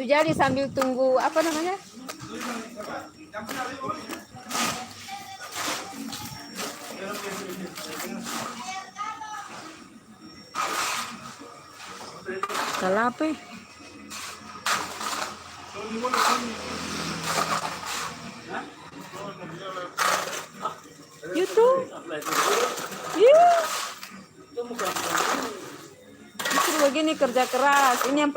Sujadi sambil tunggu apa namanya? Salah apa? YouTube. Yeah. Justru begini kerja keras. Ini yang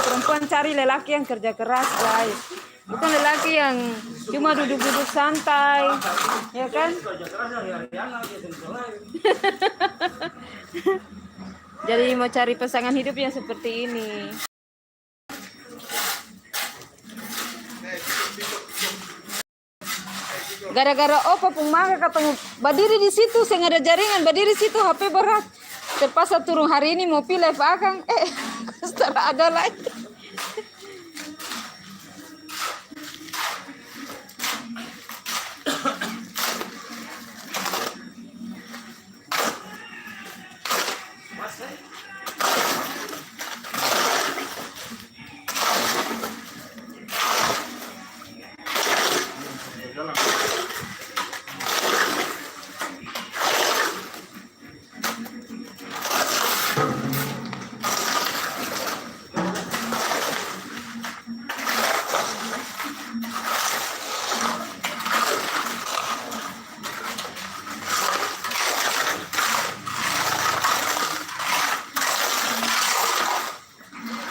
perempuan cari lelaki yang kerja keras, guys. Bukan lelaki yang cuma duduk-duduk santai, ya kan? Jadi mau cari pasangan hidup yang seperti ini. Gara-gara opa pun maka ketemu berdiri di situ, saya ada jaringan berdiri situ HP berat. Terpaksa turun hari ini mau pilih Akang. Setelah ada lagi.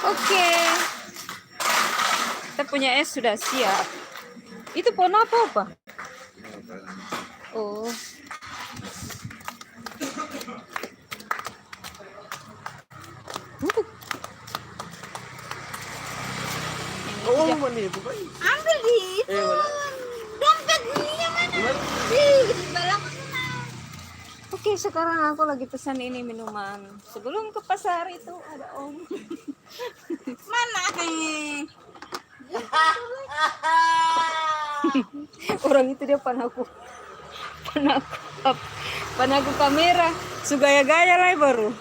Oke. Kita punya es sudah siap. Itu pohon apa, Pak? Oh. Ambil di itu. Dompetnya mana? Di belakang. Oke, sekarang aku lagi pesan ini minuman. Sebelum ke pasar itu ada Om. Mana nih? Orang itu dia panaku kamera. Sugaya-gaya lah baru.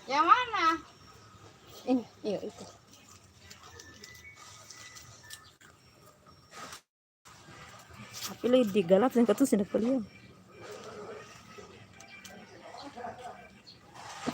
Yang mana? Ini, iya itu. Tapi lagi digalap dan ketus tidak kuliah.